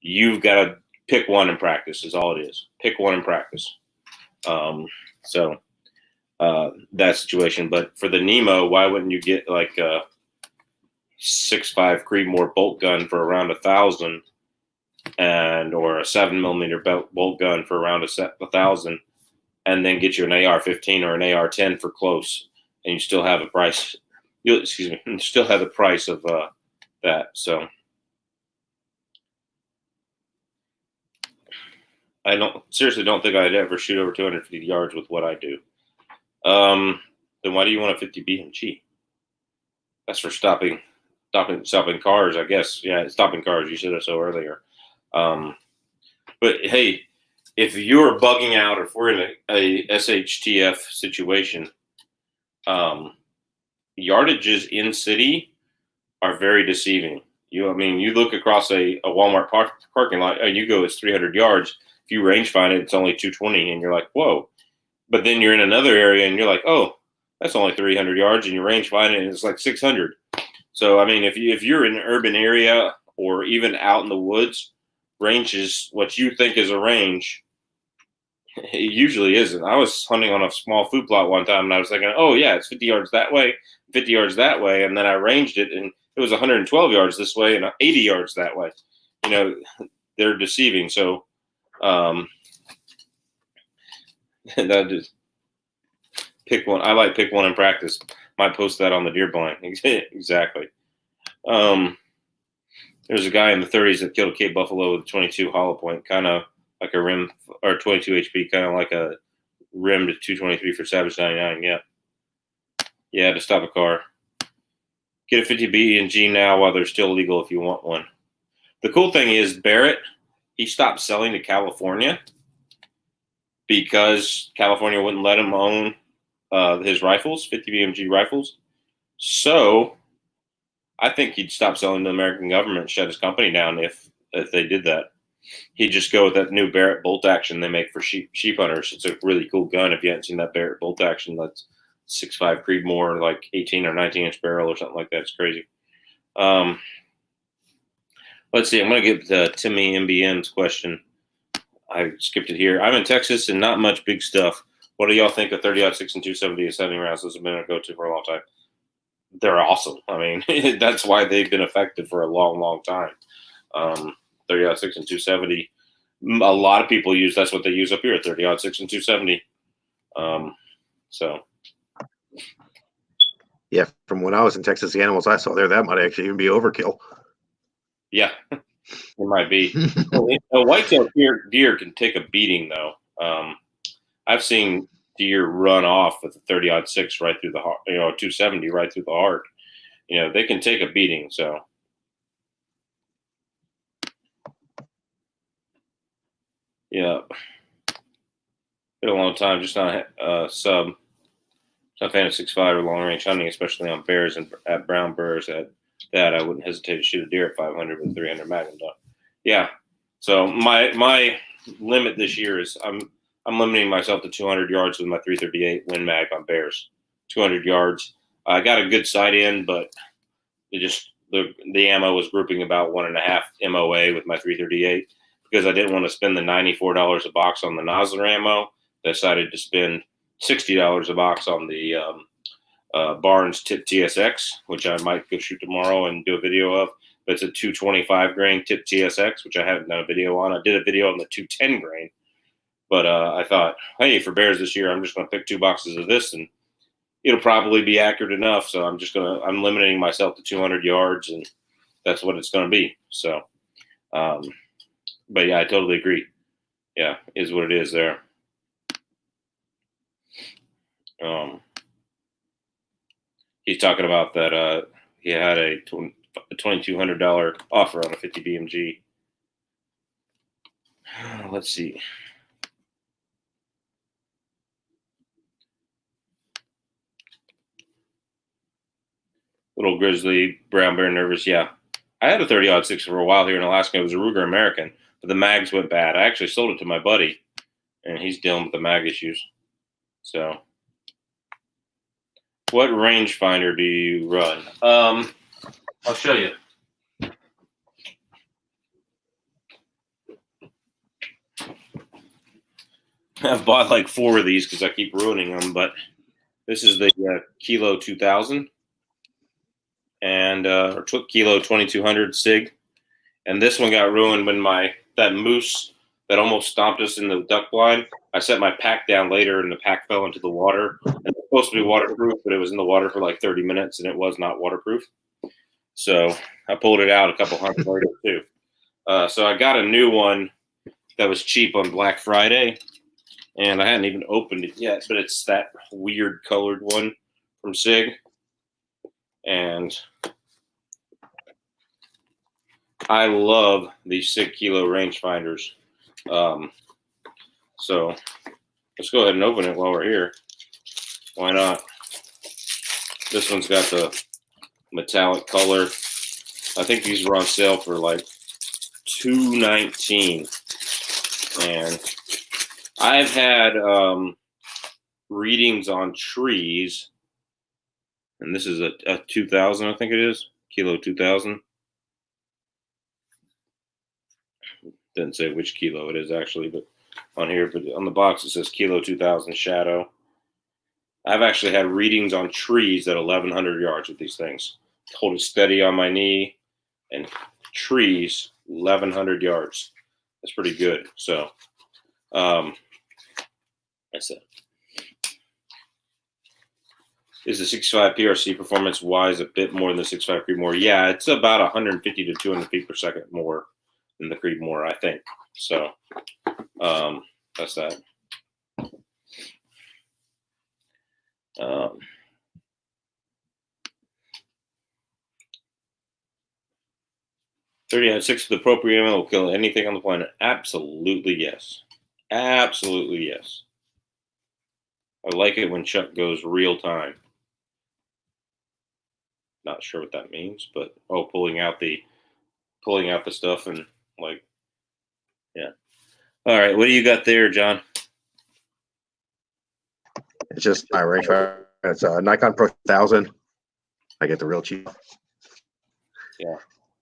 [SPEAKER 1] You've got to pick one and practice is all it is. Pick one and practice. That situation. But for the Nemo, why wouldn't you get like a 6.5 Creedmoor bolt gun for around 1,000 or a 7mm bolt gun for around 1,000 and then get you an AR-15 or an AR-10 for close, and you still have a price. You still have the price of that. So I seriously don't think I'd ever shoot over 250 yards with what I do. Then why do you want a 50 BMG? That's for stopping cars, I guess. Yeah, stopping cars. You said it so earlier. But hey, if you're bugging out, or if we're in a SHTF situation, yardages in city are very deceiving. You look across a Walmart parking lot, and you go, it's 300 yards. If you range find it, it's only 220, and you're like, whoa. But then you're in another area, and you're like, oh, that's only 300 yards, and you range find it, and it's like 600. So, I mean, if you're in an urban area or even out in the woods, range is what you think is a range. It usually isn't. I was hunting on a small food plot one time, and I was thinking, oh, yeah, it's 50 yards that way, 50 yards that way. And then I ranged it, and it was 112 yards this way and 80 yards that way. They're deceiving. So that just pick one. I like pick one in practice. Might post that on the deer blind. Exactly. There's a guy in the 30s that killed a Cape buffalo with a 22 hollow point, kind of like a rim, or 22 HP, kind of like a rimmed 223 for Savage 99. Yeah, to stop a car. Get a 50 B&G now while they're still legal if you want one. The cool thing is Barrett, he stopped selling to California because California wouldn't let him own his rifles, 50 BMG rifles. So I think he'd stop selling to the American government and shut his company down if they did that. He'd just go with that new Barrett bolt action they make for sheep hunters. It's a really cool gun. If you haven't seen that Barrett bolt action, that's 6.5 Creedmoor, like 18 or 19-inch barrel or something like that. It's crazy. Let's see. I'm going to get to Timmy MBM's question. I skipped it here. I'm in Texas and not much big stuff. What do y'all think of 30-06 and 270 and 70 rounds? Those have been a go-to for a long time. They're awesome. I mean, that's why they've been effective for a long, long time. 30-06 and 270. A lot of people use, that's what they use up here, 30-06 and 270. So.
[SPEAKER 2] Yeah, from when I was in Texas, the animals I saw there, that might actually even be overkill.
[SPEAKER 1] Yeah, it might be. A whitetail deer can take a beating, though. I've seen deer run off with a 30-06 right through the heart, 270 right through the heart. They can take a beating. So, yeah, been a long time. Just not sub. Not a fan of 6.5 or long range hunting, especially on bears and at brown bears. At that, I wouldn't hesitate to shoot a deer at 500 with 300 Magnum. Yeah. So my limit this year is I'm limiting myself to 200 yards with my 338 Win Mag on bears. 200 yards. I got a good sight in, but the ammo was grouping about 1.5 MOA with my 338 because I didn't want to spend the $94 a box on the Nosler ammo. I decided to spend $60 a box on the Barnes Tip TSX, which I might go shoot tomorrow and do a video of. But it's a 225 grain Tip TSX, which I haven't done a video on. I did a video on the 210 grain, but I thought, hey, for bears this year, I'm just going to pick 2 boxes of this, and it'll probably be accurate enough. So I'm limiting myself to 200 yards, and that's what it's going to be. So, but yeah, I totally agree. Yeah, is what it is there. He's talking about that he had a $2,200 offer on a 50 BMG. Let's see. Little grizzly, brown bear nervous. Yeah. I had a 30-06 for a while here in Alaska. It was a Ruger American, but the mags went bad. I actually sold it to my buddy, and he's dealing with the mag issues. So, what rangefinder do you run? I'll show you. I've bought like 4 of these because I keep ruining them, but this is the Kilo 2000 and or Kilo 2200 SIG, and this one got ruined when that moose that almost stomped us in the duck blind. I set my pack down later, and the pack fell into the water. And it was supposed to be waterproof, but it was in the water for like 30 minutes, and it was not waterproof. So I pulled it out a couple hundred later too. So I got a new one that was cheap on Black Friday. And I hadn't even opened it yet, but it's that weird colored one from SIG. And I love these SIG Kilo rangefinders. So let's go ahead and open it while we're here. Why not? This one's got the metallic color. I think these were on sale for like $2.19. And I've had readings on trees, and this is a 2000, I think it is, Kilo 2000. Didn't say which kilo it is actually, but on here, but on the box it says Kilo 2000 Shadow. I've actually had readings on trees at 1,100 yards with these things. Hold it steady on my knee, and trees 1,100 yards. That's pretty good. So, that's it. Is the 65 PRC performance wise a bit more than the 65 Creedmoor? Yeah, it's about 150 to 200 feet per second more than the Creedmoor, I think. So that's that. 30-6 with appropriate ammo will kill anything on the planet. Absolutely yes. Absolutely yes. I like it when Chuck goes real time. Not sure what that means, but pulling out the stuff and like, yeah. All right, what do you got there, John?
[SPEAKER 2] It's just my rangefinder. It's a Nikon Pro 1000. I get the real cheap.
[SPEAKER 1] Yeah,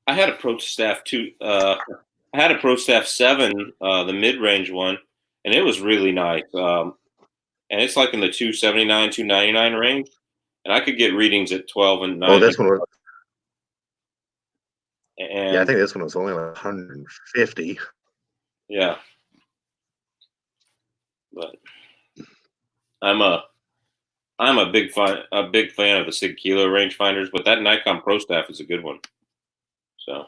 [SPEAKER 1] I had a Pro Staff 2. I had a Pro Staff 7, the mid-range one, and it was really nice. And it's like in the 279, 299 range, and I could get readings at 12 and 9.
[SPEAKER 2] Oh, this one was.
[SPEAKER 1] And
[SPEAKER 2] yeah, I think this one was only like 150.
[SPEAKER 1] Yeah, but I'm a big fan of the SIG Kilo rangefinders, but that Nikon Pro Staff is a good one. So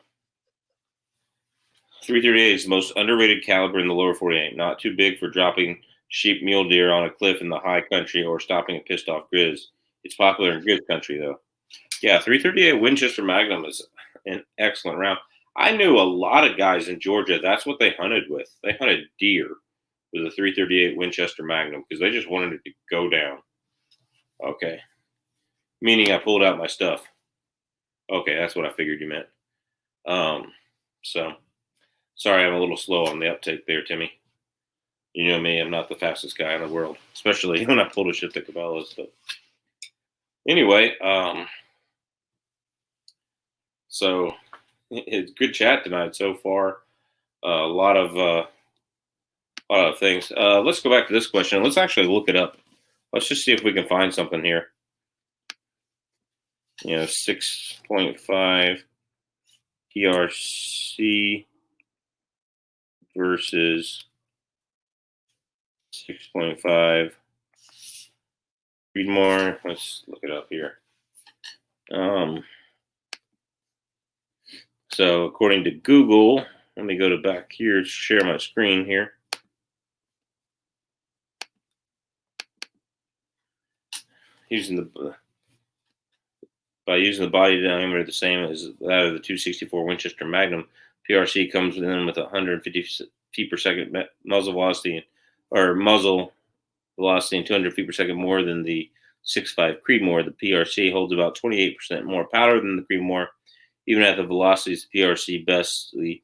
[SPEAKER 1] 338 is the most underrated caliber in the lower 48. Not too big for dropping sheep, mule deer on a cliff in the high country or stopping a pissed off grizz. It's popular in grizz country though. Yeah, 338 Winchester Magnum is an excellent round. I knew a lot of guys in Georgia. That's what they hunted with. They hunted deer with a 338 Winchester Magnum because they just wanted it to go down. Okay. Meaning I pulled out my stuff. Okay, that's what I figured you meant. So sorry I'm a little slow on the uptake there, Timmy. You know me, I'm not the fastest guy in the world, especially when I pull the shit to Cabela's. But anyway, so it's good chat tonight so far. A lot of things. Let's go back to this question. Let's actually look it up. Let's just see if we can find something here. 6.5 PRC versus 6.5 Creedmoor. Let's look it up here. So according to Google, let me go to back here to share my screen here. By using the body diameter the same as that of the 264 Winchester Magnum, PRC comes in with 150 feet per second muzzle velocity, and 200 feet per second more than the 6.5 Creedmoor. The PRC holds about 28% more powder than the Creedmoor. Even at the velocities, the PRC bests the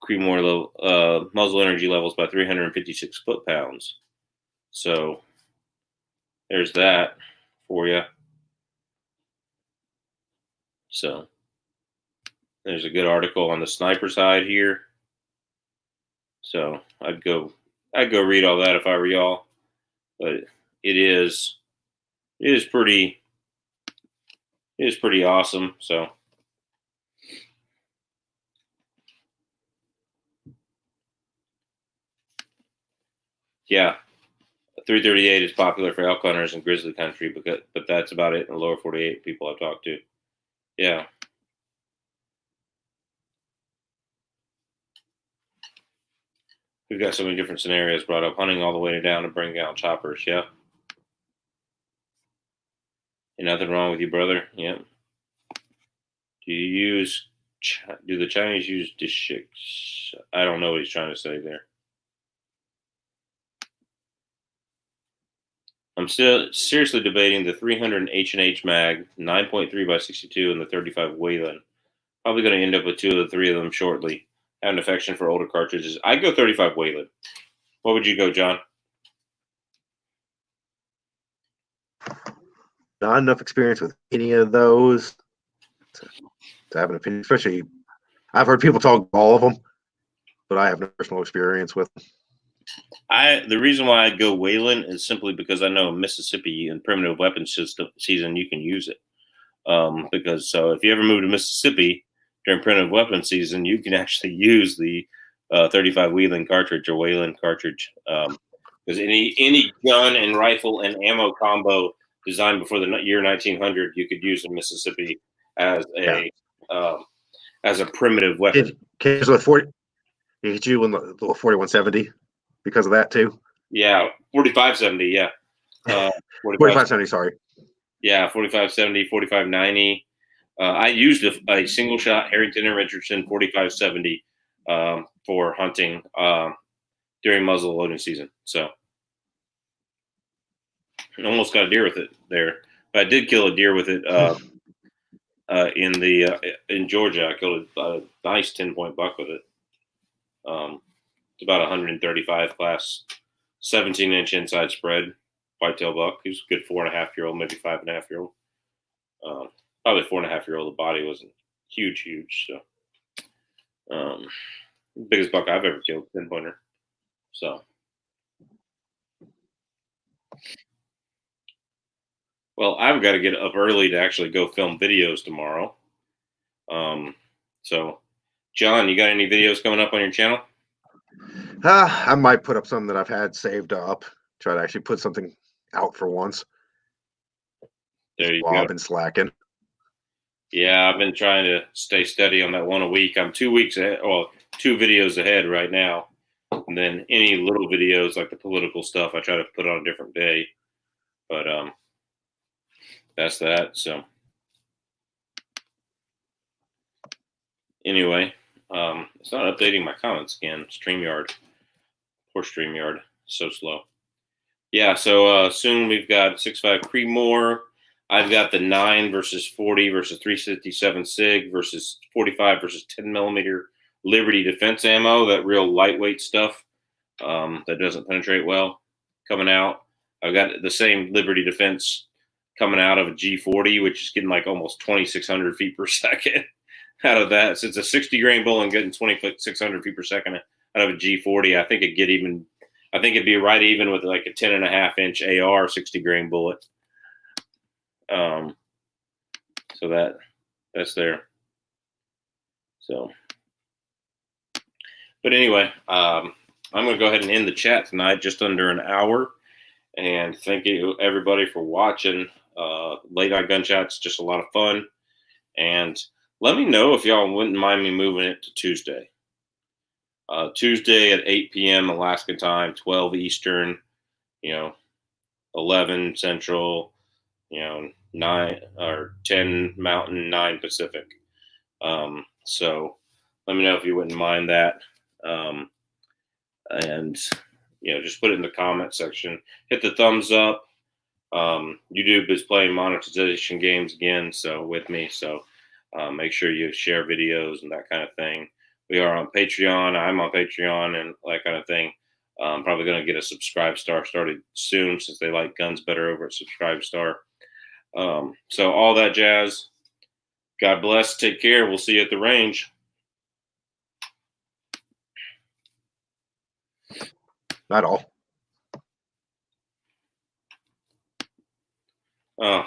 [SPEAKER 1] Creedmoor muzzle energy levels by 356 foot-pounds. So there's that for you. So There's a good article on the sniper side here. So I'd go read all that if I were y'all. But it is pretty awesome. So yeah, 338 is popular for elk hunters in grizzly country, but that's about it in the lower 48 people I've talked to. Yeah. We've got so many different scenarios brought up. Hunting all the way down and bringing out choppers. Yeah. Ain't nothing wrong with you, brother. Yeah. Do the Chinese use dishes? I don't know what he's trying to say there. I'm still seriously debating the 300 H&H mag, 9.3 by 62, and the 35 Wayland. Probably going to end up with 2 of the 3 of them shortly. Have an affection for older cartridges. I'd go 35 Wayland. What would you go, John?
[SPEAKER 2] Not enough experience with any of those to have an opinion. Especially, I've heard people talk all of them, but I have no personal experience with them.
[SPEAKER 1] The reason why I'd go Wayland is simply because I know in Mississippi in primitive weapons season you can use it. Because so if you ever move to Mississippi during primitive weapons season, you can actually use the 35 Wayland cartridge or Wayland cartridge. Because any gun and rifle and ammo combo designed before the year 1900, you could use in Mississippi as a primitive weapon.
[SPEAKER 2] Kids with 40, you hit you in the 4170 because of that too.
[SPEAKER 1] Yeah, 4570. Yeah,
[SPEAKER 2] 4570. Sorry.
[SPEAKER 1] Yeah, 4570, 4590. I used a single shot Harrington and Richardson 4570 for hunting during muzzle loading season. So I almost got a deer with it there. But I did kill a deer with it in Georgia. I killed a nice 10-point buck with it. It's about 135 class, 17-inch inside spread whitetail buck. He was a good 4.5-year-old, maybe 5.5-year-old. Probably 4.5-year-old. The body wasn't huge. So, biggest buck I've ever killed, 10-pointer. So, well, I've got to get up early to actually go film videos tomorrow. So, John, you got any videos coming up on your channel?
[SPEAKER 2] I might put up some that I've had saved up. Try to actually put something out for once.
[SPEAKER 1] There you go.
[SPEAKER 2] I've been slacking.
[SPEAKER 1] Yeah, I've been trying to stay steady on that one a week. I'm 2 weeks ahead, well, 2 videos ahead right now. And then any little videos like the political stuff, I try to put on a different day. But that's that. So anyway, it's not updating my comments again. StreamYard. Poor StreamYard. So slow. Yeah, so soon we've got 6.5 Creedmoor. I've got the 9 versus 40 versus 357 SIG versus 45 versus 10 millimeter Liberty defense ammo, that real lightweight stuff that doesn't penetrate well coming out. I've got the same Liberty defense coming out of a G40, which is getting like almost 2,600 feet per second out of that. So it's a 60 grain bullet and getting 2,600 feet per second out of a G40. I think it'd be right even with like a 10.5-inch AR 60 grain bullet. So that's there. So, but anyway, I'm going to go ahead and end the chat tonight, just under an hour. And thank you everybody for watching. Late night gunshots, just a lot of fun. And let me know if y'all wouldn't mind me moving it to Tuesday. Tuesday at 8 p.m. Alaska time, 12 Eastern, 11 Central, 9 or 10 Mountain, 9 Pacific. So let me know if you wouldn't mind that. And just put it in the comment section. Hit the thumbs up. YouTube is playing monetization games again, so with me. So make sure you share videos and that kind of thing. We are on Patreon. I'm on Patreon and that kind of thing. I'm probably going to get a Subscribe Star started soon since they like guns better over at Subscribe Star. So all that jazz. God bless. Take care. We'll see you at the range.
[SPEAKER 2] Not all.
[SPEAKER 1] Oh.